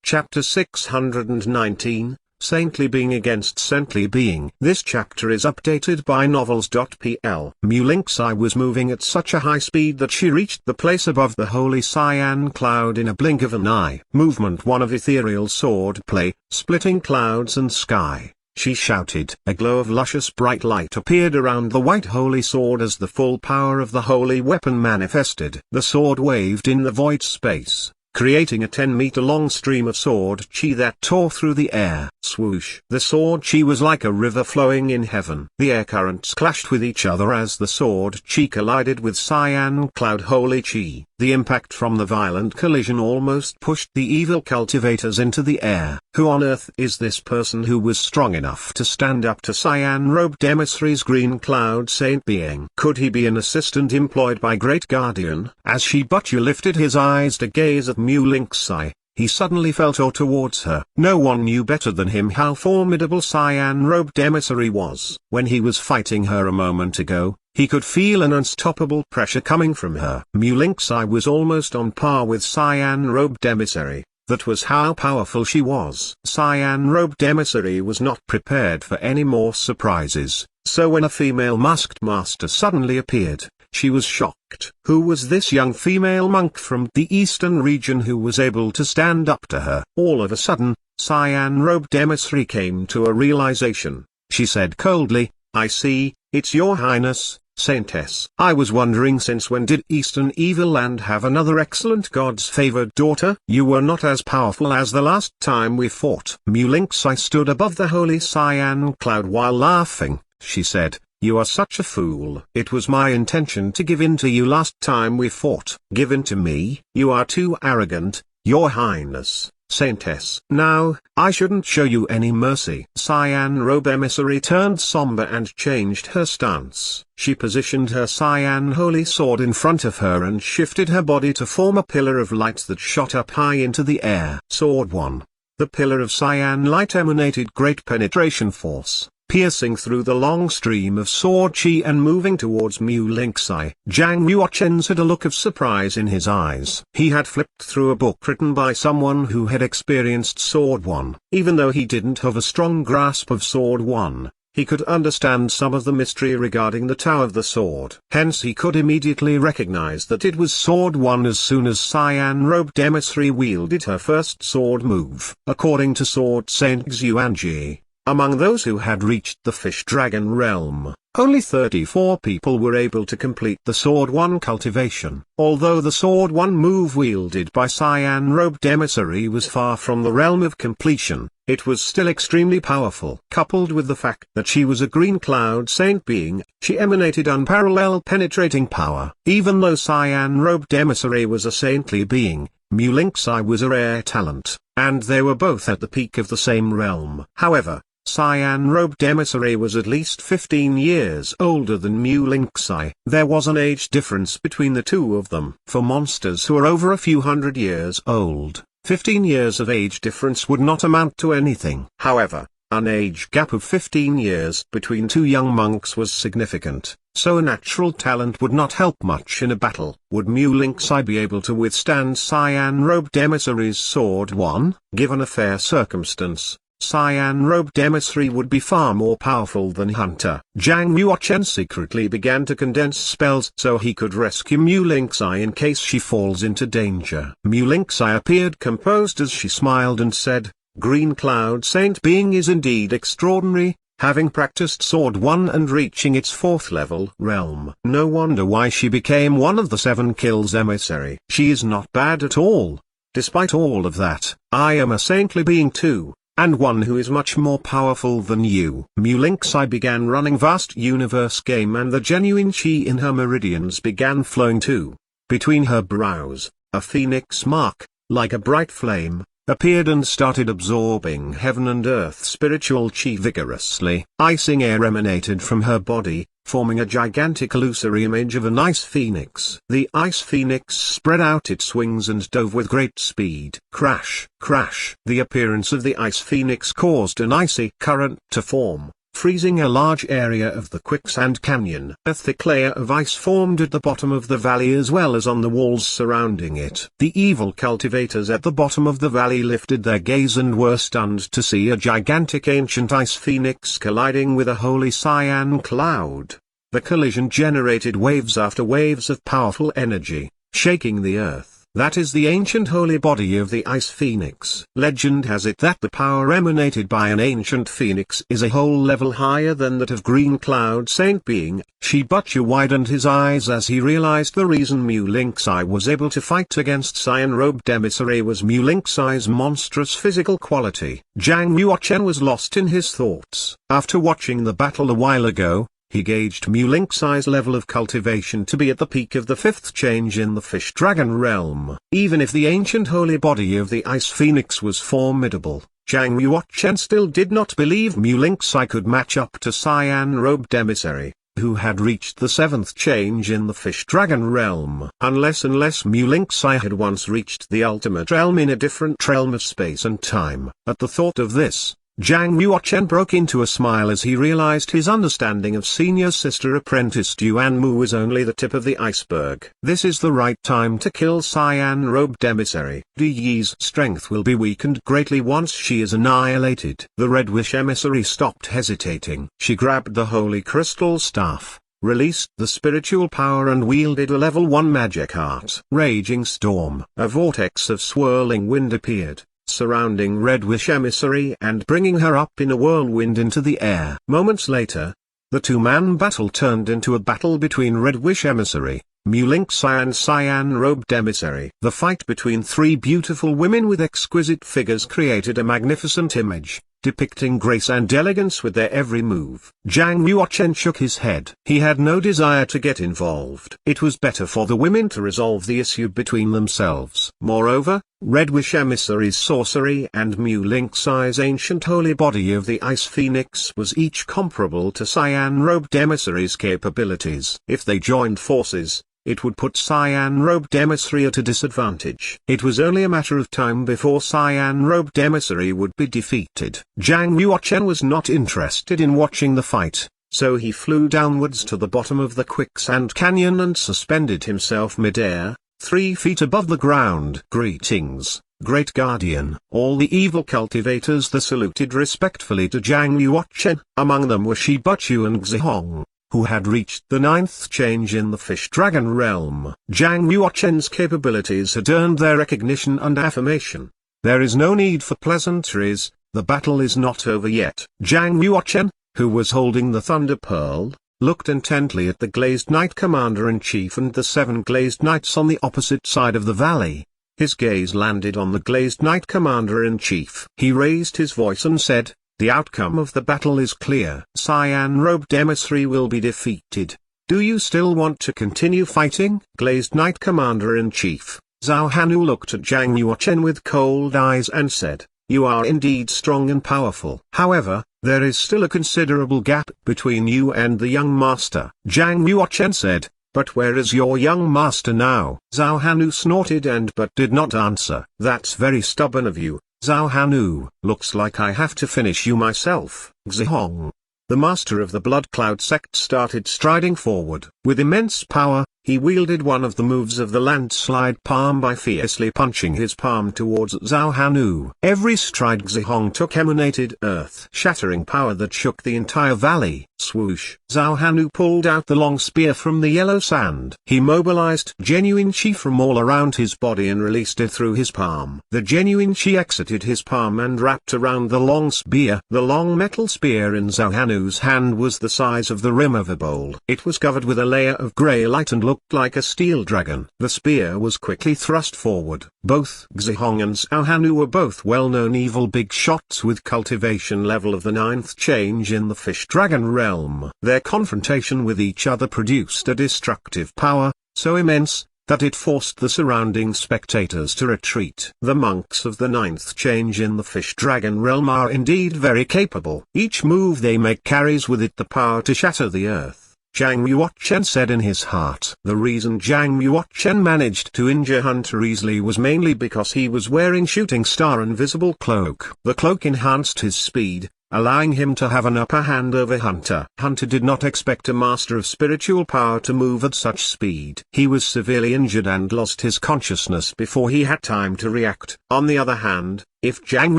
Chapter 619, Saintly Being Against Saintly Being. This chapter is updated by novels.pl. Mu-Link-Sai was moving at such a high speed that she reached the place above the holy cyan cloud in a blink of an eye. Movement 1 of ethereal sword play, splitting clouds and sky. She shouted. A glow of luscious bright light appeared around the white holy sword as the full power of the holy weapon manifested. The sword waved in the void space, creating a 10-meter-long stream of sword chi that tore through the air. Swoosh! The sword chi was like a river flowing in heaven. The air currents clashed with each other as the sword chi collided with cyan cloud holy chi. The impact from the violent collision almost pushed the evil cultivators into the air. Who on earth is this person who was strong enough to stand up to cyan-robed emissary's green cloud saint being? Could he be an assistant employed by Great Guardian? As Shibuya lifted his eyes to gaze at Mu-Link-Sai, he suddenly felt awe towards her. No one knew better than him how formidable cyan-robed emissary was. When he was fighting her a moment ago, he could feel an unstoppable pressure coming from her. Mu-Link-Sai was almost on par with cyan-robed emissary. That was how powerful she was. Cyan-robed emissary was not prepared for any more surprises, so when a female masked master suddenly appeared, she was shocked. Who was this young female monk from the eastern region who was able to stand up to her? All of a sudden, cyan-robed emissary came to a realization. She said coldly, "I see, it's your highness, Saintess. I was wondering since when did Eastern Evil Land have another excellent god's favored daughter? You were not as powerful as the last time we fought." Mu-Link-Sai stood above the holy cyan cloud while laughing. She said, "You are such a fool. It was my intention to give in to you last time we fought." "Give in to me? You are too arrogant, your highness, Saintess. Now, I shouldn't show you any mercy." Cyan-robe emissary turned somber and changed her stance. She positioned her cyan holy sword in front of her and shifted her body to form a pillar of light that shot up high into the air. Sword 1. The pillar of cyan light emanated great penetration force, piercing through the long stream of sword chi and moving towards Mu-Link-Sai. Zhang Yuochens had a look of surprise in his eyes. He had flipped through a book written by someone who had experienced Sword 1. Even though he didn't have a strong grasp of Sword 1, he could understand some of the mystery regarding the Tao of the Sword. Hence he could immediately recognize that it was Sword 1 as soon as cyan-robed emissary wielded her first sword move. According to Sword Saint Xuanji, among those who had reached the Fish Dragon realm, only 34 people were able to complete the Sword 1 cultivation. Although the Sword 1 move wielded by cyan-robed emissary was far from the realm of completion, it was still extremely powerful. Coupled with the fact that she was a green cloud saint being, she emanated unparalleled penetrating power. Even though cyan-robed emissary was a saintly being, Mu-Link-Sai was a rare talent, and they were both at the peak of the same realm. However, cyan-robed emissary was at least 15 years older than Mu-Link-Sai. There was an age difference between the two of them. For monsters who are over a few hundred years old, 15 years of age difference would not amount to anything. However, an age gap of 15 years between two young monks was significant, so a natural talent would not help much in a battle. Would Mu-Link-Sai be able to withstand cyan-robed emissary's Sword 1? Given a fair circumstance, cyan-robed emissary would be far more powerful than Hunter. Zhang Yuochen secretly began to condense spells so he could rescue Mu-Link-Sai in case she falls into danger. Mu-Link-Sai appeared composed as she smiled and said, "Green Cloud Saint being is indeed extraordinary, having practiced Sword 1 and reaching its 4th level realm. No wonder why she became one of the 7 kills emissary. She is not bad at all. Despite all of that, I am a saintly being too, and one who is much more powerful than you." Mu-Link-Sai began running vast universe game and the genuine chi in her meridians began flowing too. Between her brows, a phoenix mark, like a bright flame, appeared and started absorbing heaven and earth spiritual chi vigorously. Icing air emanated from her body, forming a gigantic illusory image of an ice phoenix. The ice phoenix spread out its wings and dove with great speed. Crash, crash. The appearance of the ice phoenix caused an icy current to form, freezing a large area of the quicksand canyon. A thick layer of ice formed at the bottom of the valley as well as on the walls surrounding it. The evil cultivators at the bottom of the valley lifted their gaze and were stunned to see a gigantic ancient ice phoenix colliding with a holy cyan cloud. The collision generated waves after waves of powerful energy, shaking the earth. That is the ancient holy body of the Ice Phoenix. Legend has it that the power emanated by an ancient phoenix is a whole level higher than that of Green Cloud Saint Being. Shibuya widened his eyes as he realized the reason Mu Lynx Eye was able to fight against Cyan-robed emissary was Mu Lynx Eye's monstrous physical quality. Zhang Yuochen was lost in his thoughts. After watching the battle a while ago, he gauged Mu Lynx Eye's level of cultivation to be at the peak of the fifth change in the Fish Dragon realm. Even if the ancient holy body of the Ice Phoenix was formidable, Zhang Yuochen still did not believe Mu Lynx Eye could match up to Cyan-robed emissary, who had reached the seventh change in the Fish Dragon realm. Unless Mu Lynx Eye had once reached the ultimate realm in a different realm of space and time. At the thought of this, Zhang Yuochen broke into a smile as he realized his understanding of senior sister apprentice Yuan Mu was only the tip of the iceberg. This is the right time to kill Cyan-robed emissary. Di Yi's strength will be weakened greatly once she is annihilated. The Red Wish emissary stopped hesitating. She grabbed the holy crystal staff, released the spiritual power and wielded a level 1 magic heart. Raging storm. A vortex of swirling wind appeared, surrounding Red Wish emissary and bringing her up in a whirlwind into the air. Moments later, the two-man battle turned into a battle between Red Wish emissary, Mu Lynx Eye and Cyan-robed emissary. The fight between three beautiful women with exquisite figures created a magnificent image, depicting grace and elegance with their every move. Zhang Yuochen shook his head. He had no desire to get involved. It was better for the women to resolve the issue between themselves. Moreover, Red Wish emissary's sorcery and Mu Lynx Eye's ancient holy body of the Ice Phoenix was each comparable to Cyan-robed emissary's capabilities. If they joined forces, it would put Cyan-robed emissary at a disadvantage. It was only a matter of time before Cyan-robed emissary would be defeated. Zhang Yuochen was not interested in watching the fight, so he flew downwards to the bottom of the quicksand canyon and suspended himself mid-air, 3 feet above the ground. Greetings, Great Guardian. All the evil cultivators saluted respectfully to Zhang Yuochen. Among them were Shibuya and Xihong, who had reached the 9th change in the Fish Dragon realm. Zhang Yuochen's capabilities had earned their recognition and affirmation. There is no need for pleasantries, the battle is not over yet. Zhang Yuochen, who was holding the Thunder Pearl, looked intently at the Glazed Knight Commander-in-Chief and the 7 Glazed Knights on the opposite side of the valley. His gaze landed on the Glazed Knight Commander-in-Chief. He raised his voice and said, "The outcome of the battle is clear. Cyan-robed emissary will be defeated. Do you still want to continue fighting?" Glazed Knight Commander-in-Chief, Zhao Hanu looked at Zhang Yuochen with cold eyes and said, "You are indeed strong and powerful. However, there is still a considerable gap between you and the young master." Zhang Yuochen said, "But where is your young master now?" Zhao Hanu snorted but did not answer. "That's very stubborn of you, Zhao Hanu. Looks like I have to finish you myself." Xihong, the master of the Blood Cloud sect, started striding forward. With immense power, he wielded one of the moves of the landslide palm by fiercely punching his palm towards Zhao Hanu. Every stride Xihong took emanated earth-shattering power that shook the entire valley. Swoosh! Zhao Hanu pulled out the long spear from the yellow sand. He mobilized genuine chi from all around his body and released it through his palm. The genuine chi exited his palm and wrapped around the long spear. The long metal spear in Zhao Hanu's hand was the size of the rim of a bowl. It was covered with a layer of grey light and looked like a steel dragon. The spear was quickly thrust forward. Both Xihong and Zhao Hanu were both well-known evil big shots with cultivation level of the 9th change in the Fish Dragon realm. Their confrontation with each other produced a destructive power, so immense, that it forced the surrounding spectators to retreat. The monks of the 9th change in the Fish Dragon realm are indeed very capable. Each move they make carries with it the power to shatter the earth. Zhang Yuochen said in his heart. The reason Zhang Yuochen managed to injure Hunter easily was mainly because he was wearing Shooting Star Invisible Cloak. The cloak enhanced his speed, allowing him to have an upper hand over Hunter. Hunter did not expect a master of spiritual power to move at such speed. He was severely injured and lost his consciousness before he had time to react. On the other hand, if Zhang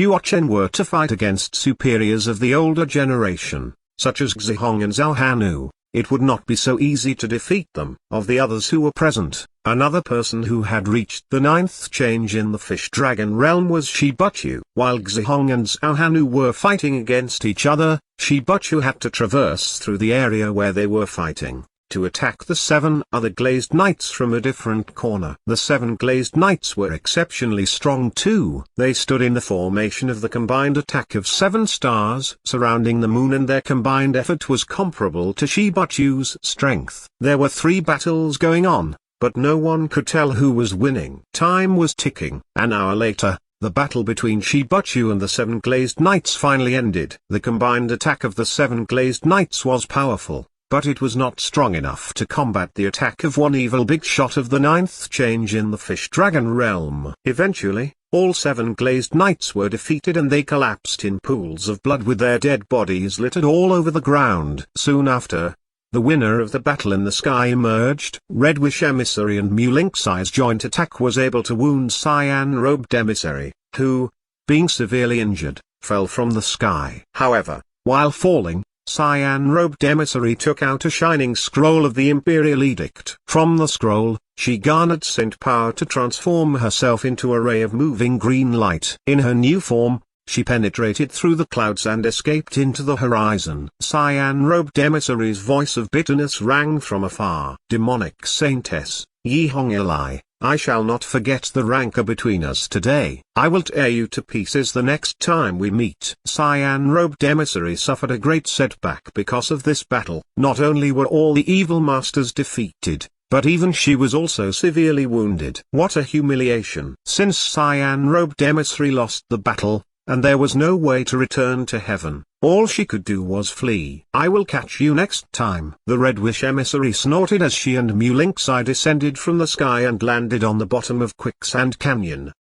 Yuochen were to fight against superiors of the older generation, such as Xihong and Zhao Hanu, it would not be so easy to defeat them. Of the others who were present, another person who had reached the 9th change in the Fish Dragon realm was Shibuchu. While Xihong and Zhao Hanu were fighting against each other, Shibuchu had to traverse through the area where they were fighting, to attack the 7 other Glazed Knights from a different corner. The 7 Glazed Knights were exceptionally strong too. They stood in the formation of the combined attack of 7 stars surrounding the moon, and their combined effort was comparable to Shibuchu's strength. There were 3 battles going on, but no one could tell who was winning. Time was ticking. An hour later, the battle between Shibuchu and the 7 Glazed Knights finally ended. The combined attack of the 7 Glazed Knights was powerful, but it was not strong enough to combat the attack of one evil big shot of the 9th change in the Fish Dragon realm. Eventually, all 7 Glazed Knights were defeated and they collapsed in pools of blood with their dead bodies littered all over the ground. Soon after, the winner of the battle in the sky emerged. Red Wish Emissary and Mu Link Sai's joint attack was able to wound Cyan Robed Emissary, who, being severely injured, fell from the sky. However, while falling, Cyan Robed Emissary took out a shining scroll of the Imperial Edict. From the scroll, she garnered Saint power to transform herself into a ray of moving green light. In her new form, she penetrated through the clouds and escaped into the horizon. Cyan Robed Emissary's voice of bitterness rang from afar. Demonic Saintess, Yi Hongilai, I shall not forget the rancor between us today. I will tear you to pieces the next time we meet. Cyan Robed Emissary suffered a great setback because of this battle. Not only were all the evil masters defeated, but even she was also severely wounded. What a humiliation. Since Cyan Robed Emissary lost the battle, and there was no way to return to heaven, all she could do was flee. I will catch you next time. The Red Wish Emissary snorted as she and Mu Link Sai descended from the sky and landed on the bottom of Quicksand Canyon.